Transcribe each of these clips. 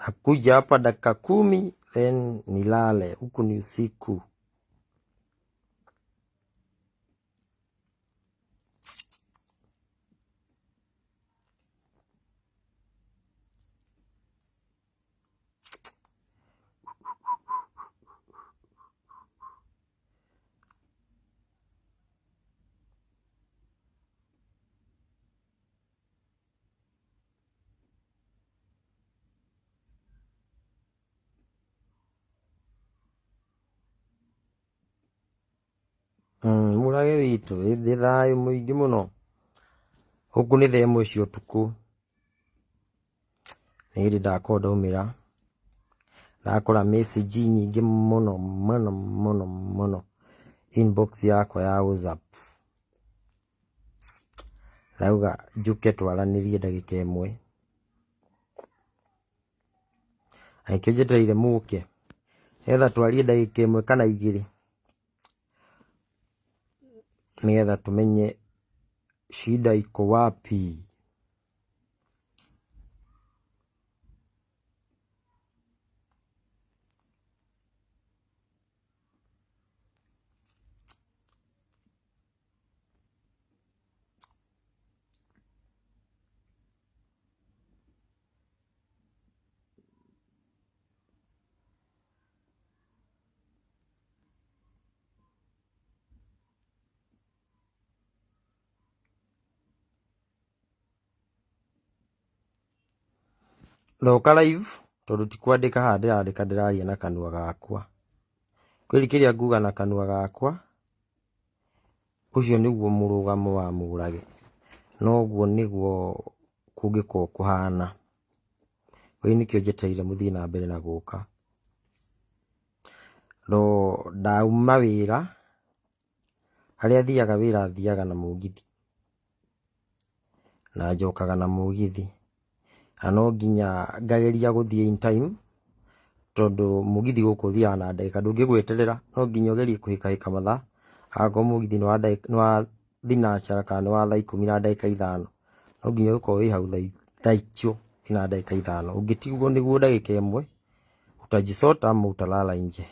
nakuja hapa dakika 10 then nilale. Huku ni usiku. Murage witũ wĩ thayũ mũingĩ mũno. Huku nĩ thaa 1 cia ũtukũ. Nĩ hĩndĩ ndakorwo ndaumĩra. Ndakora message nyingĩ mũno inbox yakwa ya WhatsApp. Rauga njuke twaranĩrie ndagĩka 1. Aikio njetereire mũke. Etha twarie ndagĩka 1 kana 2. Nigetha tumenye shida iko wapi. Ndoka live tondu tikwandika haha ndirandika ndiraria na kanua gakwa. Kweli kiria nguga na kanua gakwa ucio niguo murugamo wa Murage. Noguo niguo kungiko kuhana. Wei nikio njetereire muthii na mbere na guka. No ndauma wira. Haria thiaga wira thiaga na mugithi. Na njokaga na mugithi. Ano nginya ngageria guthie in time tondu mugithi guku thia na ndagika ndungigweterera. No nginya ugerie kuhika mathaa. Ago mugithi no thinacara kana no thaa 10 na ndagika 5. No nginya uko wi hau thaa icio ina ndagika 5. Ungitigwo niguo ndagika 1 utajisota ama utalala nje.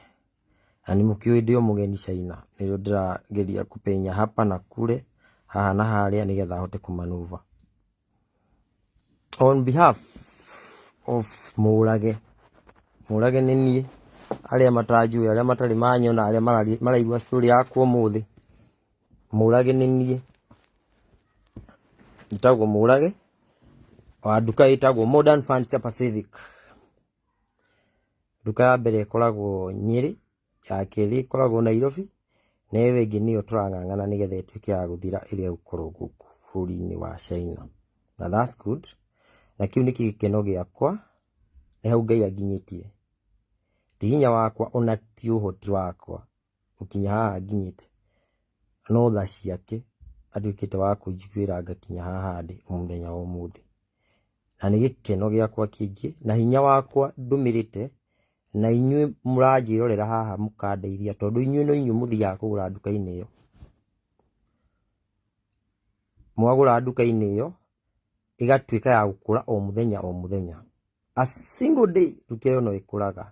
Ani mukioi ndio mugeni China. Ndio ndirageria kupenya hapa na kule haha na haria nigetha hote kumanuva. On behalf of Murage nĩ niĩ. Aria matanjui, aria matari manyona, aria maraigua story yakwa umuthi. Murage nĩ niĩ. Nditagwo Murage wa nduka itagwo Modern Furniture Pacific. Nduka ya mbere ikoragwo Nyeri, ya kerĩ ikoragwo Nairobi, na ĩyo ĩngĩ nĩyo tũrang'ang'ana nĩgetha ĩtuĩke ya gũthira ĩrĩa ũkorwo gũkũ bũrũri-inĩ wa China. Na that's good. Na kiu nĩ gĩkeno gĩakwa. Nĩ hau Ngai anginyĩtie. Ti hinya wakwa ona ti ũhoti wakwa gukinya haha nginyĩte. No tha ciake atuĩkĩte wa kũnjiguĩra ngakinya haha ndĩ mũthenya wa ũmũthĩ. Na nĩ gĩkeno gĩakwa kĩingĩ na hinya wakwa ndũmĩrĩte na inyuĩ mũranjĩrorera haha mũkandeithia tondu inyuĩ no inyuĩ mũthiaga kũgũra nduka-inĩ ĩyo. Mwagũra nduka-inĩ ĩyo igatuĩka ya gũkũra o mũthenya. A single day nduka ĩyo no ĩkũraga.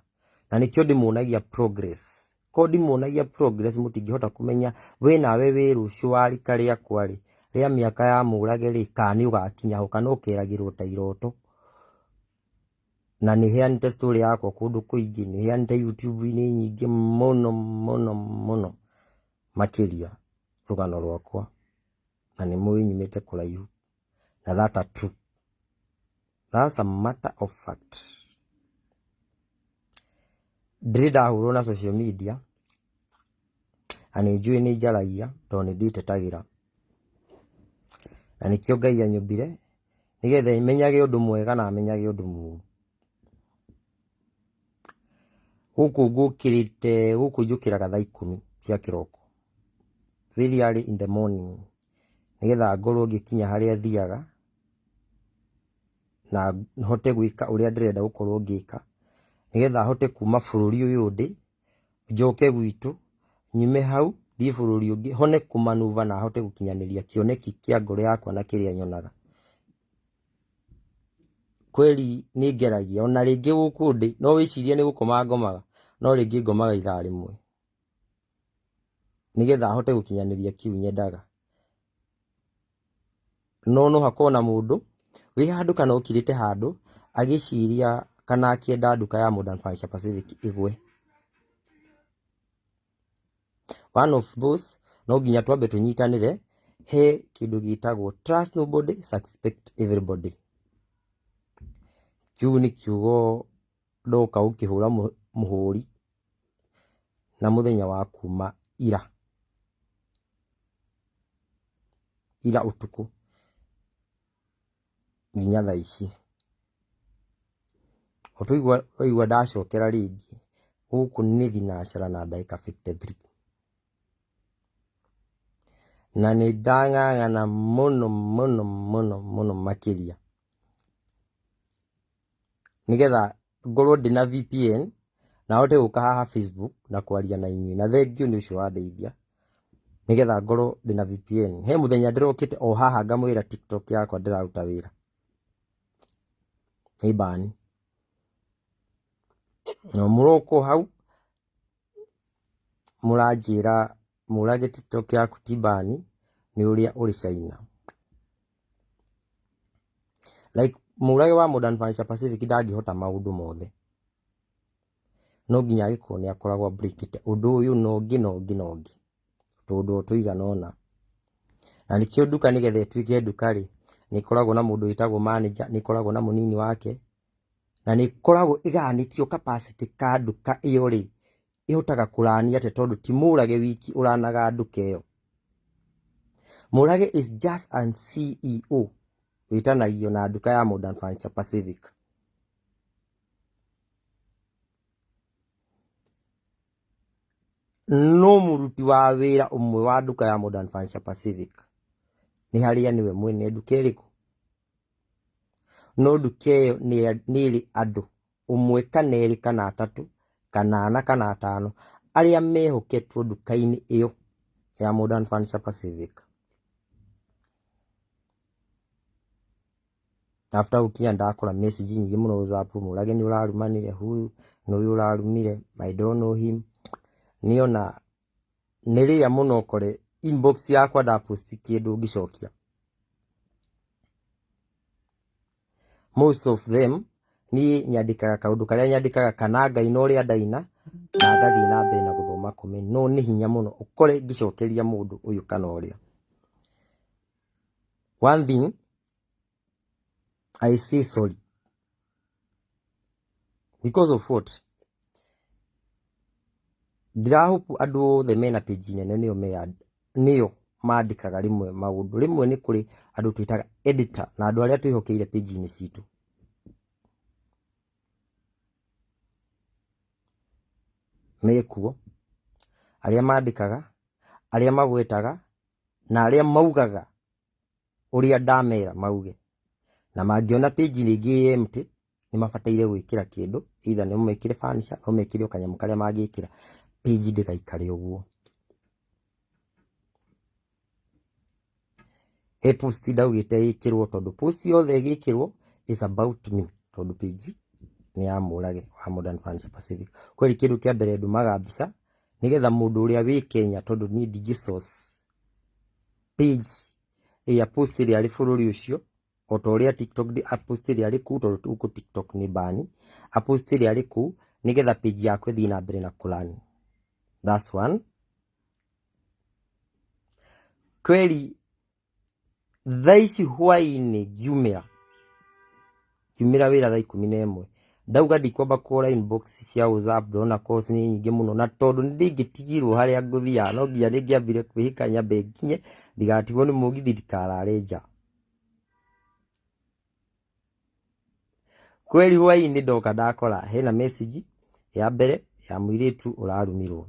Na nĩkĩo ndĩmuonagia progress. Ko ndĩmuonagia progress mũtingĩhota kũmenya we nawe wĩ rũciũ wa rika rĩakwa rĩ, rĩa mĩaka ya Murage rĩ, kana nĩ ũgakinya ho kana ũkeragĩrwo ta iroto. Na nĩ heanĩte story yakwa kũndũ kũingĩ, nĩ heanĩte YouTube-inĩ nyingĩ mũno makĩria rũgano rwakwa. Na nĩ mũĩ nyumĩte kũraihu. Na that's true. That's a matter of fact. Ndĩrĩ ndahũrwo na social media. Na nĩ njũĩ nĩ njaragia tondũ nĩ ndĩtetagĩra. Na nĩkĩo Ngai anyũmbire nĩgetha menyage ũndũ mwega na menyage ũndũ mũũru. Gũkũ njũkĩraga thaa 10 cia kĩroko. Very early in the morning. Nĩgetha ngorwo ngĩkinya harĩa thiaga na hote gwĩka ũrĩa ndĩrenda gũkorwo ngĩka. Nĩgetha hote kuma bũrũri ũyũ ndĩ njoke gwitũ nyume hau thiĩ bũrũri ũngĩ hone kũmanuva na hote gũkinyanĩria kĩoneki kĩa ngoro yakwa na kĩrĩa nyonaga. kweli nĩ ngeragia ona rĩngĩ gũkũ ndĩ no wĩcirie nĩ gũkoma ngomaga no rĩngĩ ngomaga ithaa rĩmwe nĩgetha hote gũkinyanĩria kiu nyendaga no hakorwo na mũndũ wĩ handũ kana ũkirĩte handũ agĩciria kana akĩenda nduka ya Modern Furniture Pacific igwe. One of those no nginya twambe tũnyitanĩre he kĩndũ gĩtagwo trust nobody suspect everybody. Kiu nĩ kiugo ndoka ũkĩhũra mũhũri na mũthenya wa kuma ira ũtukũ nginya thaa ici. Waigua ndacokera rĩngĩ gũkũ nĩ thinacara na ndagĩka 53 na nĩ ndang'ang'ana mũno makĩria nĩgetha ngorwo ndĩna VPN na hote gũka haha Facebook na kwaria na inyuĩ na thengiũ nĩ ũcio wandeithia nĩgetha ngorwo ndĩna VPN. He mũthenya ndĩrokĩte o haha ngamwĩra TikTok yakwa ndĩraruta wĩra nĩ bani no mũroko hau mũranjĩra mũrage TikTok yaku ti bani nĩ ũrĩa ũrĩ China. Like mũrage wa Modern Furniture Pacific ndangĩhota maũndũ mothe no nginya agĩkorwo nĩ akoragwo breakĩte ũndũ ũyũ nongĩ tondũ tũigana ũna na nĩkĩo nduka nĩgetha ĩtuĩke nduka rĩ nĩ ĩkoragwo na mũndũ wĩtagwo manager, nĩ ĩkoragwo na mũnini wake na nĩ ĩkoragwo ĩgayanĩtio capacity ka nduka ĩyo rĩ ĩhotaga kũrania atĩ tondũ ti Mũrage wiki ũranaga nduka ĩyo. Mũrage is just an CEO wĩtanagio na nduka ya Modern Furniture Pacific. No mũruti wa wĩra ũmwe wa nduka ya Modern Furniture Pacific nĩ harĩa nĩwe mwene nduka ĩrĩkũ no nduka ĩyo nĩ ĩrĩ andũ ũmwe kana erĩ kana atatũ kana ana kana atano arĩa mehoketwo nduka-inĩ ĩyo ya Modern Furniture Pacific. After ukinya ndakora message nyingĩ mũno WhatsApp Mũrage nĩ ũrarumanire huyu no ũyũ ũrarumire I don't know him niona nĩrĩa mũno kore inbox yakwa ndapost kĩndũ ngĩcokia. Most of them niĩ nyandĩkaga kaũndũ karĩa nyandĩkaga kana Ngai na ũrĩa ndaina na ngathiĩ na mbere na gũthoma comment no nĩ hinya mũno ũkore ngĩcokeria mũndũ ũyũ kana ũrĩa. One thing I say sorry because of what? Ndirahope andũ othe mena page nene nĩo mandĩkaga rĩmwe maũndũ rĩmwe nĩ kũrĩ andũ twĩtaga editor na andũ arĩa twĩhokeire page-inĩ citũ. Mekuo arĩa mandĩkaga arĩa magwetaga na arĩa maugaga ũrĩa ndamera mauge na mangĩona page rĩngĩ empty nĩ mabataire gwĩkĩra kĩndũ either nĩ mekĩre furniture no mekĩre kanyamũ karĩa mangĩkĩra page ndĩgaikare ũguo. He post ndaugĩte ĩkĩrwo tondũ post yothe ĩgĩkĩrwo is about me tondũ page nĩ ya Mũrage wa Modern Furniture Pacific. Kweli kĩndũ kĩa mbere ndumaga mbica nĩgetha mũndũ ũrĩa wĩ Kenya tondũ niĩ ndingĩsource page ya post ĩrĩa arĩ bũrũri ũcio o ta ũrĩa TikTok post ĩrĩa arĩ kũu tondũ tuko TikTok nĩ bani post ĩrĩa arĩ kũu nĩgetha page yakwe thiĩ na mbere na kũrani. That's one. Kweli thaa ici hwaĩ-inĩ ngiumĩra wĩra thaa 11 ndauga ndikwamba kũhũra inbox cia WhatsApp ndona calls nĩ nyingĩ mũno na tondũ nĩndĩngĩtigirwo harĩa ngũthiaga no nginya nĩngĩambire kwĩhĩka nyambe nginye ndigatigwo nĩ mũgithi ndikarare nja. Kweli hwaĩ-inĩ ndoka ndakora hena message ya mbere ya mũirĩtu ũrarumirwo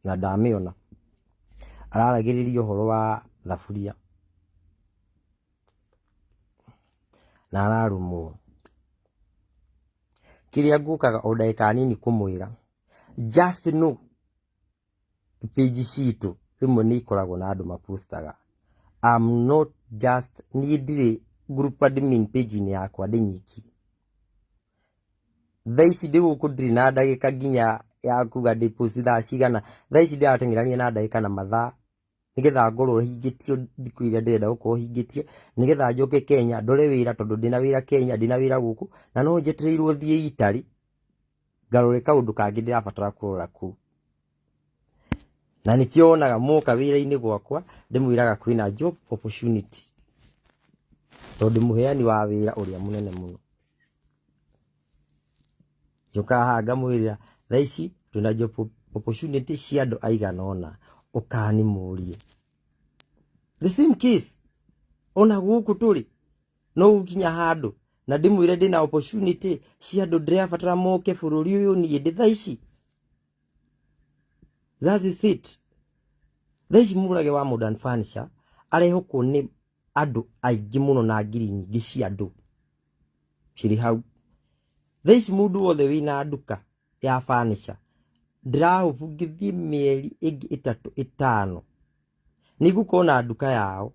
na ndamĩona araragĩrĩria ũhoro wa thaburia na ararumwo. Kĩrĩa ngũkaga o ndagĩka nini kũmwĩra just know page citũ rĩmwe nĩ ikoragwo na andũ mapostaga. I'm not just niĩ ndirĩ group admin page-inĩ yakwa ndĩ nyiki thaa ici ndi guku ndiri na ndagika nginya ya kuga deposit thaa cigana thaa ici ndirateng'erania na ndagika na mathaa nigetha ngorwo hingĩtio thikũ iria ndĩrenda gũkorwo hingĩtie nigetha njoke Kenya ndore wĩra tondũ ndĩna wĩra Kenya ndĩna wĩra gũkũ na no njetereirwo thiĩ Italy ngarore kaũndũ kangĩ ndĩrabatara kũrora kũu na nĩkĩo wonaga moka wĩra-inĩ gwakwa ndĩmwĩraga kwĩna job opportunity tondũ mũheani wa wĩra ũrĩa mũnene mũno njoka haha ngamwĩra thaa ici twĩna job opportunity cia andũ aigana ũna ũkani mũrie the same case ona gũkũ tũrĩ no gũkinya handũ na ndĩmwĩre ndĩna opportunity cia andũ ndĩrabatara moke bũrũri ũyũ niĩ ndĩ thaa ici that is it thaa ici Murage wa Modern Furniture arehokwo nĩ andũ aingĩ mũno na ngiri nyingĩ cia andũ cirĩ hau thaa ici mũndũ wothe wĩna nduka ya furniture ndĩrahũbungithie mĩeri ĩngĩ 3-5 nĩgũkorwo na nduka yao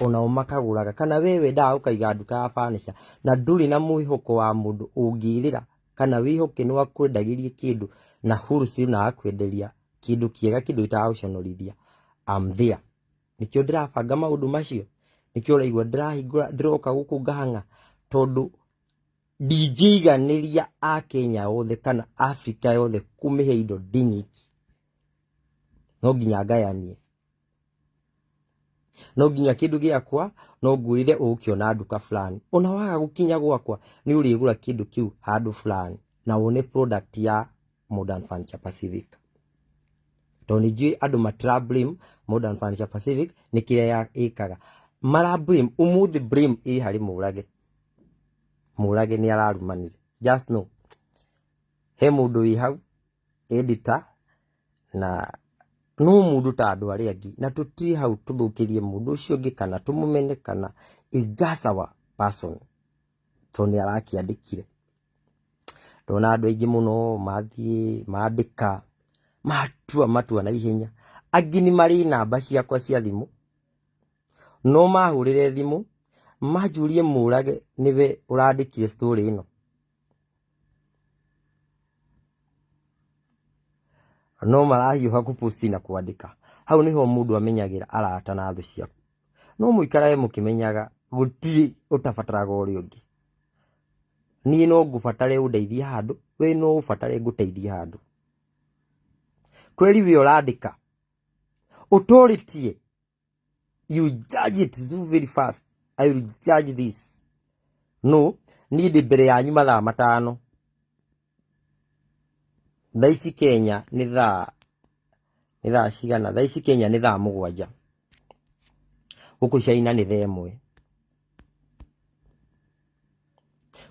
onao makagũraga kana we wendaga ũkaiga nduka ya furniture na ndũrĩ na mwĩhoko wa mũndũ ũngĩrĩra kana wĩhoke nĩ wakwendagĩrie kĩndũ na wholesale na akwenderia kĩndũ kĩega kĩndũ gĩtagũconorithia I'm there nĩkĩo ndĩrabanga maũndũ macio nĩkĩo ũraigua ndĩrahingũra ndĩroka gũkũ ngahang'a tondũ ndingĩiganĩria Akenya othe kana Africa yothe kũmĩhe indo ndĩnyiki no nginya ngayanie no nginya kĩndũ gĩakwa no ngwĩrire ũgũkĩona nduka fulani ona waga gũkinya gwakwa nĩ ũrĩgũra kĩndũ kĩu handũ fulani na wone product ya Modern Furniture Pacific tondũ nĩnjũĩ andũ matira blame Modern Furniture Pacific nĩ kĩrĩa ĩkaga mara blame ũmũthĩ blame ĩ harĩ Murage nĩ ararumanire just know he mũndũ wĩ hau editor na no mũndũ ta andũ arĩa angĩ na tũtirĩ hau tũthũkĩrie mũndũ ũcio ũngĩ kana tũmũmene kana is just our person tondũ nĩ arakĩandĩkire ndona andũ aingĩ mũno mathiĩ mandĩka matua na ihenya angĩ nĩ marĩ namba ciakwa cia thimũ no mahũrĩre thimũ manjũrie Murage nĩwe ũrandĩkire story ĩno no marahiũha gũposti na kwandĩka hau nĩho mũndũ amenyagĩra arata na thũ ciaku no mũikarage mũkĩmenyaga gũtirĩ ũtabataraga ũrĩa ũngĩ niĩ no ngũbatare ũndeithie handũ we no ũbatare ngũteithie handũ kweli we ũrandĩka authority you judge it so very fast I will judge this no niĩ ndĩ mbere yanyu mathaa 5 thaa ici Kenya nĩ thaa cigana thaa ici Kenya nĩ thaa 7 gũkũ China nĩ thaa 1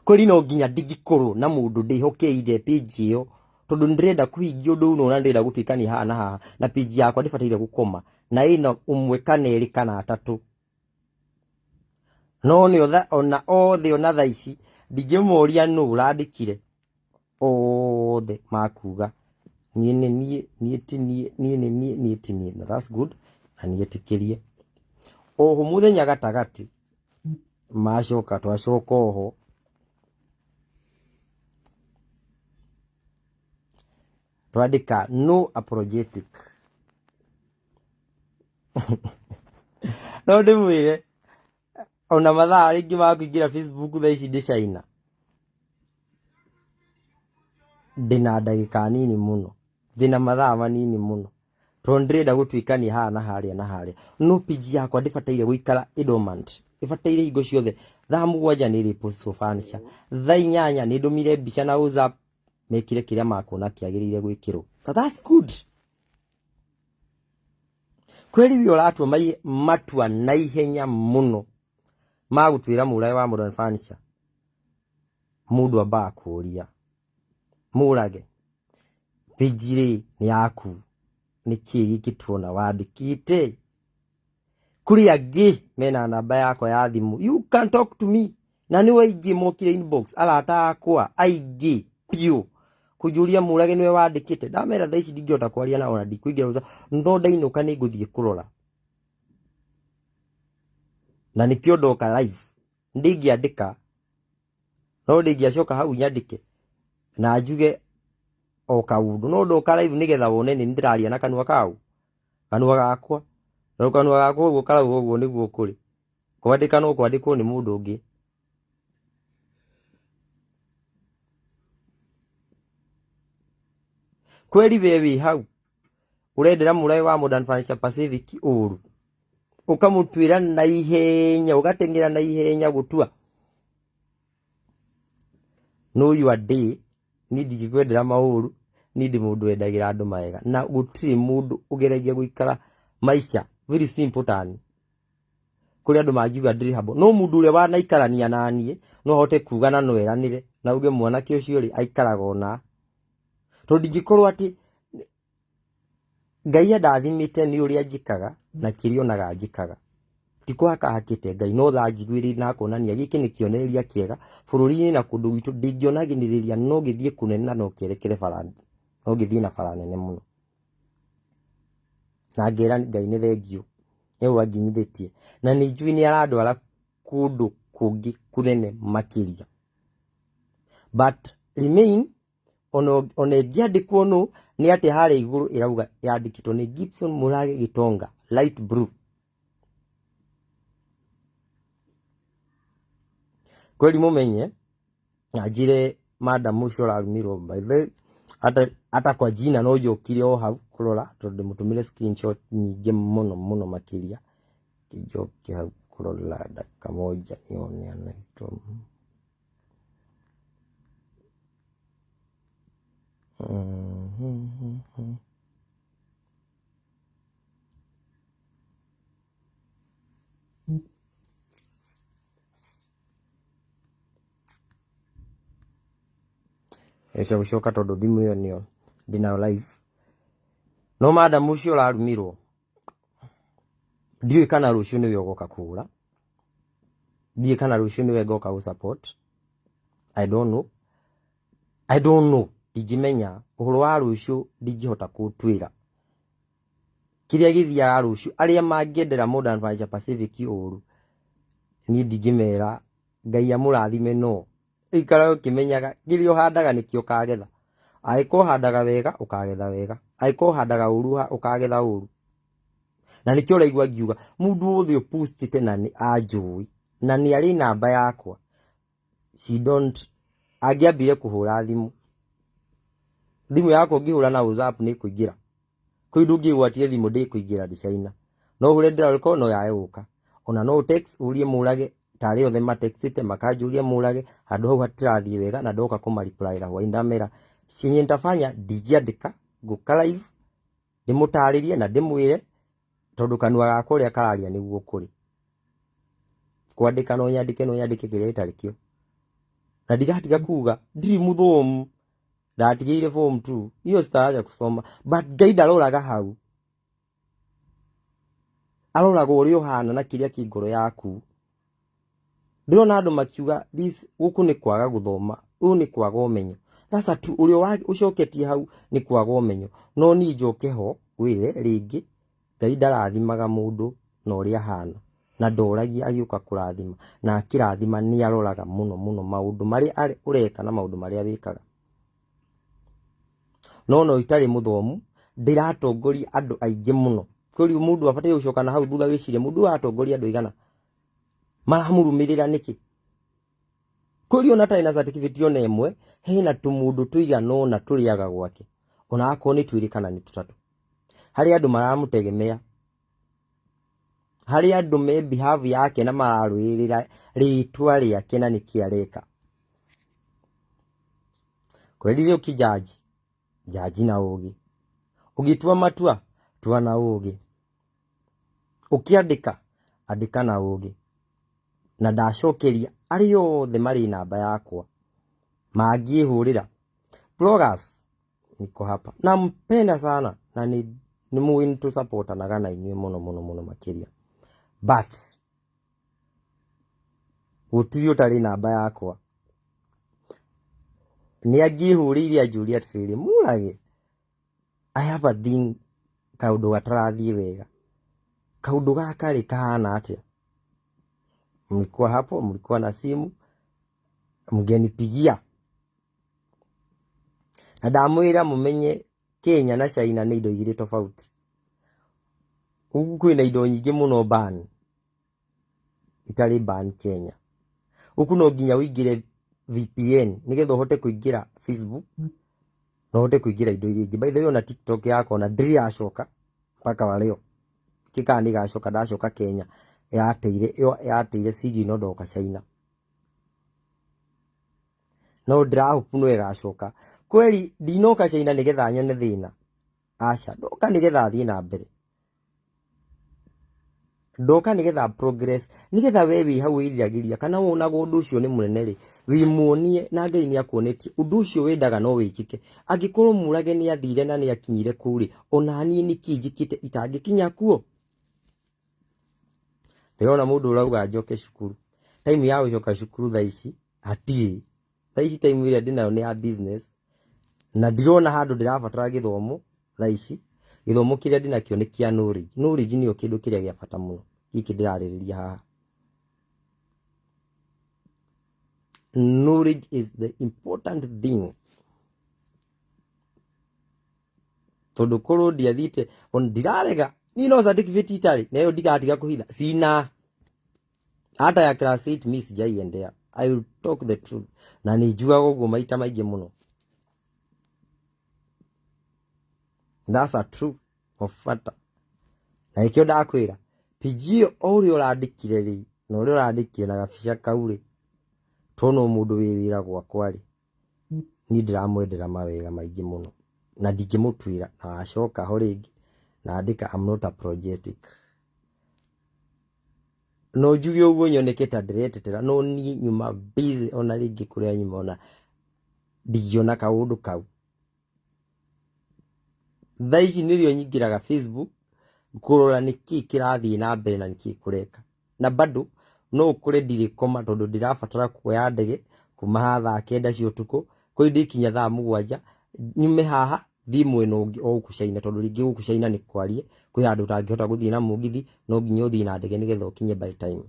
kweli no nginya ndingĩkorwo na mũndũ ndĩhokeire page ĩyo tondũ ndĩrenda kũhingia ũndũ ũno na ndĩrenda gũtuĩkania haha na haha na page yakwa ndĩbataire gũkoma na ĩna 1 kana 2 kana 3 no nĩ ona othe ona thaa ici ndingĩmoria nũ ũrandĩkire othe makuga niĩ na that's good na niĩtĩkĩrie oho mũthenya gatagatĩ macoka twacoka oho twandĩka no apologetic no ndĩmwĩre ona mathaa rĩngĩ ma kũingĩra Facebook thaa ici ndĩ China ndĩna ndagĩka nini mũno ndĩna mathaa manini mũno tondũ ndĩrenda gũtuĩkania haha na harĩa no page yakwa ndĩbataire gũikara dormant ĩbataire hingo ciothe thaa 7 nĩ post furniture thaa 8 nĩ ndũmire mbica na WhatsApp mekire kĩrĩa makuona kĩagĩrĩire gwĩkĩrwo that's good kweli we ũratua matua na ihenya mũno magũtwĩra Murage wa Modern Furniture mũndũ ambaga kũria Murage page nĩ yaku nĩkĩĩ gĩkĩ tuona wandĩkĩte kũrĩ angĩ mena namba yakwa ya thimũ you can talk to me na nĩ waingĩ mokire inbox arata akwa aingĩ piũ kũnjũria Murage nĩwe wandĩkĩte ndamera thaa ici ndingĩhota kwaria na ona ndikũingĩra no ndainũka nĩ ngũthiĩ kũrora na nĩkĩo ndoka live ndingĩandĩka no ndingĩacoka hau nyandĩke na njuge o kaundu no ndoka live nigetha wone ni ndiraria na kanua kau kanua gakwa no kanua gakwa uguo karauga uguo niguo kuri kwandika no kwandikwo ni mundu ungi kweli wewe hau urendera murai wa Modern Furniture Pacific uru ukamutwira na ihenya ugatengera na ihenya gutua no your day ni ndigikwendera mauru ni ndi mundu wendagira andu maega na gutiri mundu ugeragia guikara maisha very simple tani kuri andu mangiuga ndiri habo no mundu uria wanaikarania nanie no hote kugana no eranire na uge mwanake ucio ri aikaraga ona to ndigikorwo ati Ngai ndathimite ni uria njikaga na kirionaga njikaga tiko hakahakite Ngai no tha njiguiri na konania giki ni kionereria kiega bururi-ini na kundu witu ndingionaginiria no githie kunena no kerekere farani no githie na farani nene muno na ngira Ngai ni thengio eu aginyithetie na ni njui ni aradwara kundu kungi kunene makiria but remain ono giandikwo no ni ati hare iguru irauga yandikitwo ni Gibson Murage Gitonga light blue kweli mumenye ajire madam ucio rarumirwo by the ata kwa jina no yokire o hau kurora tondu mutumire screenshot nyingi muno makiria kijoke hau kurora dakika moja nione anaitwa Esha gushoka tondu thimu iyo nio ndina live no madam ucio rarumirwo ndiwe kana rucio niwe ugoka kugura ndiwe kana rucio niwe ngoka gu support I don't know ingimenya uhoro wa rucio ndingihota kutwira kiria githia rucio aria mangiendera Modern Furniture Pacific uru ni ndingimera Ngai amurathime no ikara ukimenyaga girio handaga nikio kagetha aiko handaga wega ukagetha wega aiko handaga uru ukagetha uru na nikio raigwa ngiuga mundu othe opostite na ni ajui na ni ari namba yakwa she don't agiambire kuhura thimu yako ngihura na WhatsApp ni kuingira kwi ndungi gwatie thimu ndi kuingira ndicaina no hure ndirako no yae uka ona no text urie Murage tari othe matexite makajuria Murage handu hau hatirathie wega na ndoka kuma reply ra hwa indamera sinye ntafanya ndigiandika guka live ndimutaririe na ndimwire tondu kanua gakwa ria kararia niguo kuri kwandika no nyandike kiria itarikio na ndigatiga kuga ndiri muthomu ndatigire form 2 hiyo sitaja kusoma but Ngai ndaroraga hau aroraga uria uhana na kiria kingoro yaku ndirona andu makiuga this guku ni kwaga guthoma u ni kwaga umenyo sasa tu uria ucoketie hau ni kwaga umenyo no ni njoke ho wire ringi Ngai ndarathimaga mundu na uria hana na ndoragia agiuka kurathima na akirathima ni aroraga muno maundu mari ari ureka na maundu mari wikaga no itari muthomu ndiratongoria andu aingi muno kuri mundu abatie gucoka na hau thutha wicire mundu atongoria andu igana maramurumirira niki kuri ona taina certificate ona emwe hena tumundu tuigana na turiaga gwake ona akwo ni twirikana ni tutatu hari andu maramutegemea hari andu me behalf yake na mararwirira ritwa riake na nikiareka kweli yo kijaji jaji na ugi ugitua matua tua na ugi ukiandika andika na ugi na ndacokeria ari othe mari namba yakwa mangihurira bloggers niko hapa nampenda sana na ni muwin to support na inywe muno makiria but gutiri utari namba yakwa ni angihuriria Juliet Siri Murage I have a thing kaundu gatarathie wega kaundu gaka ri kahana atia mlikuwa hapo mlikuwa na simu mgenipigia na ndamwira mumenye Kenya na China nĩ indo igĩrĩ tofauti. Ugu kwĩna indo nyingĩ mũno ban itari ban Kenya. Uku no nginya uingire VPN nigetha uhote kuingira Facebook no uhote kuingira indo ingĩ. By the way ona TikTok yako na ndiri yacoka mpaka waleo kikani gacoka ndacoka Kenya yateire signal ndoka China. No ndirahope no igacoka kweli ndinoka China nigetha nyone thina aca ndoka nigetha thii na mbere ndoka nigetha progress nigetha we wi hau iriragiria kana wonaga undu ucio ni munene ri wimuonie na Ngai ni akuonetie undu ucio wendaga no wikike angikorwo murage ni athire na ni akinyire kuri ona ni nikinjikite itangikinya kuo. Ndirona mundu urauga njoke cukuru time ya gucoka cukuru thaa ici hatirĩ thaa ici time iria ndinayo ni ya business na ndirona handu ndirabatara githomo thaa ici. Githomo kiria ndinakio ni kia knowledge niyo kindu kiria gia bata muno giki ndirarĩrĩria haha. Knowledge is the important thing. Tondu korwo ndiathite on ndirarega ni no certificate itari nayo ndigatiga kuhitha sina hata ya class 8 miss jaiendea. I will talk the truth na nijuaga uguo maita maingi muno. That's a true of fact. Na ikio ndakwira pigio uri urandikire ri no uri urandikire na gabica kau ri tono mundu wi wira gwakwa ri ni ndiramwendera mawega maingi muno na ndingimutwira na acoka ho ringi na andika I'm not apologetic. No njuge uguo nyoneketa ndiretetera no ni nyuma busy ona ringi kuria nyuma ona ndigiona kaundu kau. Thaici nirio nyingiraga Facebook kurora niki kirathii na mbere na niki kureka na bado no ukore ndirikoma tondu ndirabatara kuoya ndege kuma hatha 9 cia utuku kwi ndikinya thaa 7 nyume haha thimu ino o guku China tondu ringi guku China ni kwarie kwi handu utangihota guthii na mugithi no nginya uthii na ndege nigetha ukinye by time.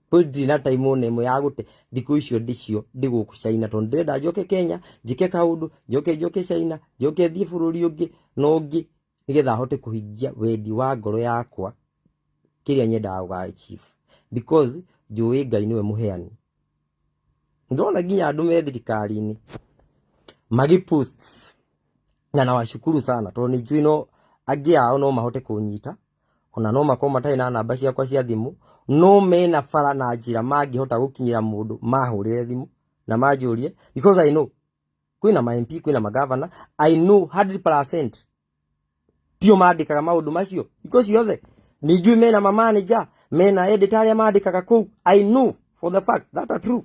Kwi ndina time one imwe ya gute thiku icio ndicio ndi guku China tondu ndirenda njoke Kenya njike kaundu njoke China njoke thii bururi ungi no ungi nigetha hote kuhingia wendi wa ngoro yakwa kiria nyendaga gwa-achieve because njui Ngai niwe muheani. Ndona nginya andu me thirikari-ini magi posts na nawashukuru sana tondu njui no angi ao no mahote kunyita ona no makorwo matai na namba ciakwa cia thimu no mena bara na njira mangihota gukinyira mundu mahurire thimu na manjurie because I know kwina ma MP kwina ma governor I know 100% tio mandikaga maundu macio because yothe ni njui mena ma manager mena editor aria mandikaga kuu I know for the fact that are true.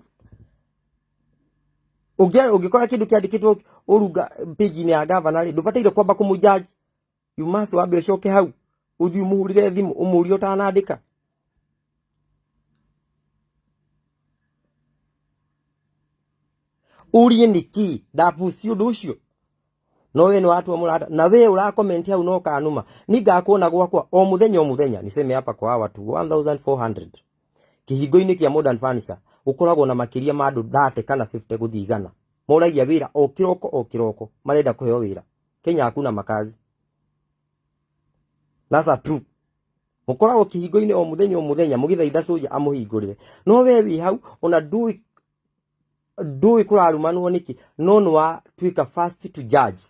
Ugikora kindu kiandikitwo urunga page ni ya governor ri ndubataire kwamba kumujaji you must wabe ucoke hau uthi umuhurire thimu umuri utanandika. Urie niki ndapusi undu ucio no we ni watu amurada na we ura comment hau no kanuma ni ngakuona gwakwa o muthenya niseme hapa kwa watu 1400 kihingo-ini kia Modern Furniture ukoragwo na makiria ma andu 30 kana 50 guthigana moragia wira o kiroko marenda kuheo wira Kenya hakuna makazi. That's a true. Mukoragwo kihingo-ini o muthenya mugithaitha soja amuhingurire no we wi hau ona ndui kurarumanwo niki no nwa twika fast to judge.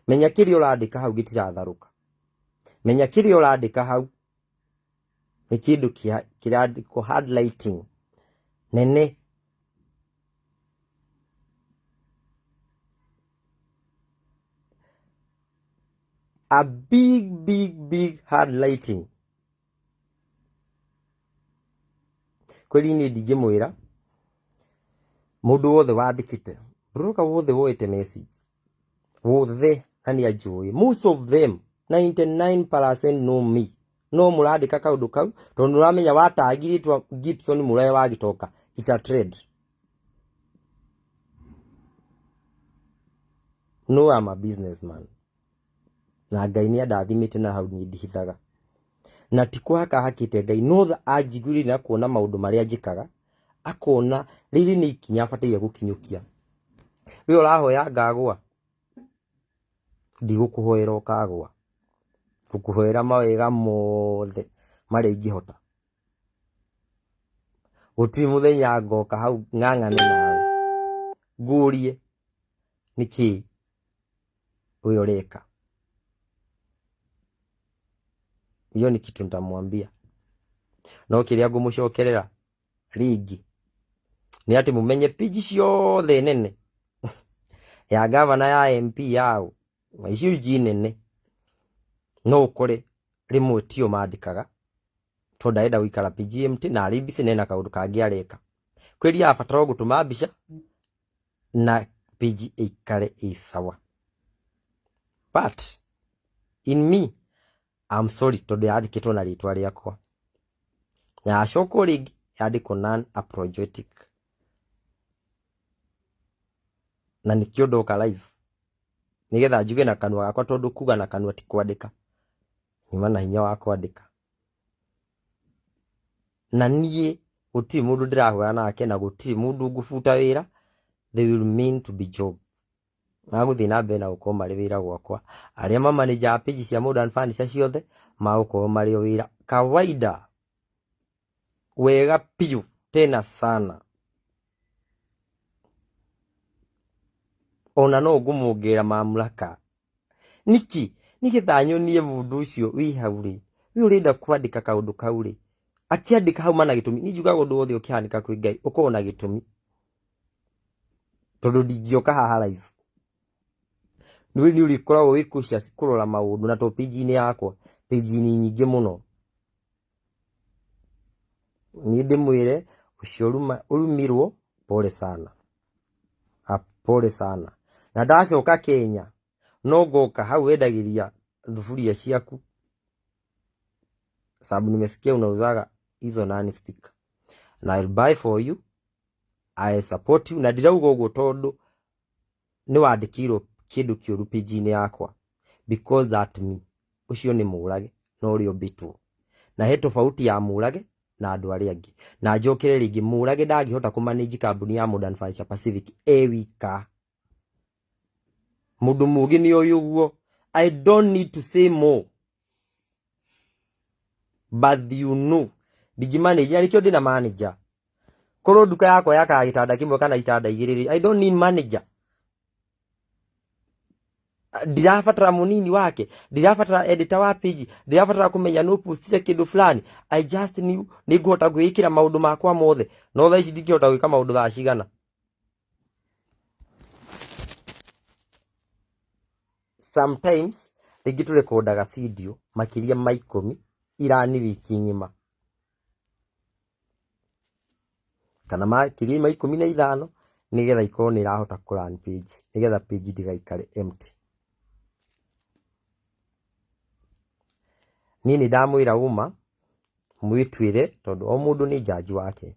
Menya kiri urandika hau gitiratharuka. Menya kiri urandika hau ni kindu kirandiko highlighting nene. A big highlighting. Kweli ni ndingimwira mundu wothe wandikite broka wothe woete message wothe ani ajui most of them 99% know me no murandika kaundu kau tondu uramenya watagiritwa Gibson murae wagitoka ita trade. No, I'm a businessman na Ngai ni andathimite na hau ni ndihithaga na tikwaka hakite Ngai no tha anjiguri na kuona maundu maria njikaga akona riri ni ikinya bataire gukinyukia we urahoya ngagwa ndigũkũhoera ũkagwa ngũkũhoera mawega mothe marĩa ingĩhota gũtirĩ mũthenya ngoka hau ng'ang'ane nawe ngũrie nĩkĩ we ũreka. Hiyo ni kitu nitamwambia. No kĩrĩa ngũmũcokerera ringi nĩ atĩ mũmenye page ciothe nene ya gavana ya MP yao icio ingĩ nene no ũkore rĩmwe tio mandĩkaga tondũ ndarenda gũikara page empty na arĩ busy na kaũndũ kangĩ areka. Kwĩria abatara gũtũma mbica na page ĩikare ĩ sawa. But in me I'm sorry tondũ yandĩkĩtwo na rĩtwa rĩakwa na yacokwo rĩngĩ yandĩkwo non-apologetic na nĩkĩo ndoka live nĩgetha njuge na kanua gakwa tondũ kuga na kanua ti kwandĩka nyuma na hinya wa kwandĩka. Na niĩ gũtirĩ mũndũ ndĩrahoya nake na gũtirĩ mũndũ ngũbuta wĩra. They will mean to be job. Magũthiĩ na mbere na gũkorwo marĩ wĩra gwakwa. Arĩa mamanĩja page cia Modern Furniture ciothe magũkorwo marĩ o wĩra kawaida wega piũ tena sana. Ona no ngũmũongerera mamlaka niki nĩgetha nyonie mũndũ ũcio wĩ hau rĩ we ũrenda kwandĩka kaũndũ kau rĩ akĩandĩka hau mana gĩtũmi. Niĩ njugaga ũndũ wothe ũkĩhanĩka kwĩ Ngai ũkorwo na gĩtũmi tondũ ndingĩoka haha live nĩ ũrĩkoragwo wĩ cautious kũrora maũndũ na to page-inĩ yakwa page-inĩ nyingĩ mũno. Niĩ ndĩmwĩre ũcio ũrumirwo pole sana pole sana. Na ndacoka Kenya no ngoka hau wendagĩria thuburia ciaku sababu nimesikia unauzaga hizo non-stick na I'll buy for you, I support you. Na ndirauga ũguo tondũ nĩ wandĩkĩirwo kĩndũ kĩũru page-inĩ yakwa because that me ũcio nĩ mũrage no ũrĩa ũmbĩtwo na he tofauti ya mũrage na andũ arĩa angĩ. Na njokere rĩngĩ mũrage ndangĩhota kũmanage kambuni ya Modern Furniture Pacific wika. Mũndũ mũgĩ nĩ ũyũ ũguo. I don't need to say more but you know ndingĩmanage na nĩkĩo ndĩna manager. Korwo nduka yakwa yakaga gĩtanda kĩmwe kana itanda igĩrĩ rĩ I don't need manager. Ndirabatara mũnini wake, ndirabatara editor wa page, ndirabatara kũmenya no postire kĩndũ fulani. I just knew nĩ ngũhota gwĩkĩra maũndũ makwa mothe no thaa ici ndingĩhota gwĩka maũndũ thaa cigana. Sometimes rĩngĩ tũrekondaga video makĩria ma 10 irani wiki ng'ima kana makĩria ma 15 nĩgetha ikorwo nĩ irahota kũrun page nĩgetha page ndigaikare empty. Niĩ nĩ ndamwĩra uma mwĩtuĩre tondũ o mũndũ nĩ jaji wake.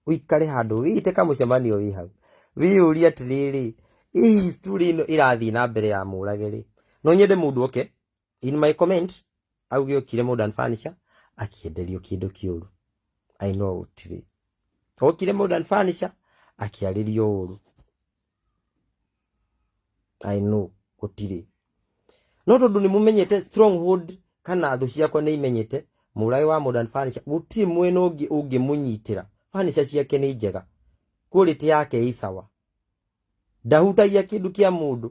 Ũikare handũ wĩte kamũcemanio wĩ hau wĩyũrie atĩrĩrĩ hii story ĩno ĩrathiĩ na mbere ya mũrage rĩ no nyende mũndũ oke in my comment auge okire Modern Furniture akĩenderio kĩndũ kĩũru. I know gũtirĩ okire Modern Furniture akĩarĩrio ũru. I know gũtirĩ no tondũ nĩ mũmenyete stronghold kana thũ ciakwa nĩ imenyete mũrage wa Modern Furniture gũtirĩ mwena ũngĩ ũngĩmũnyitĩra. Furniture ciake nĩ njega quality yake ĩ sawa ndahutagia kĩndũ kĩa mũndũ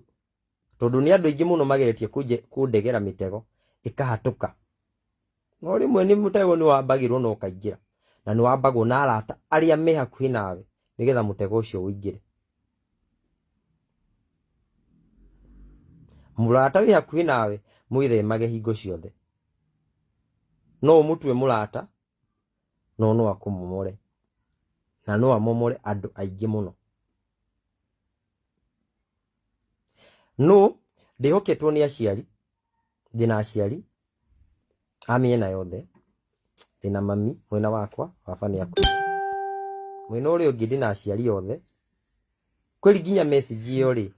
tondũ nĩ andũ aingĩ mũno mageretie kũndegera mĩtego ĩkahatũka. No rĩmwe nĩ mũtego nĩ wambagĩrwo na ũkaingĩra na nĩ wambagwo na arata arĩa me hakuhĩ nawe nĩgetha mũtego ũcio ũingĩre. Mũrata wĩ hakuhĩ nawe mwĩthemage hingo ciothe. No ũmũtue mũrata no akũmomore na no amomore andũ aingĩ mũno. No ndĩhoketwo nĩ aciari ndĩna aciari a mĩena yothe. Ndĩna mami mwena wakwa baba nĩ akuĩte mwena ũrĩa ũngĩ ndĩna aciari othe. Kweli nginya message ĩyo rĩ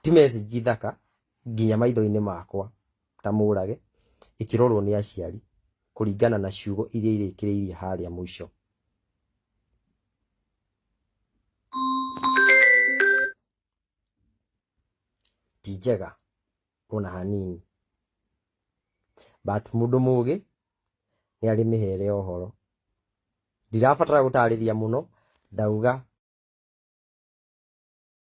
ti message thaka nginya maitho-inĩ makwa ta mũrage ĩkĩrorwo nĩ aciari kũringana na ciugo iria irĩkĩrĩirie harĩa mũico. ti njega ona hanini, but mundu mugi ni ari mihere ohoro. Ndirabatara gutariria muno, ndauga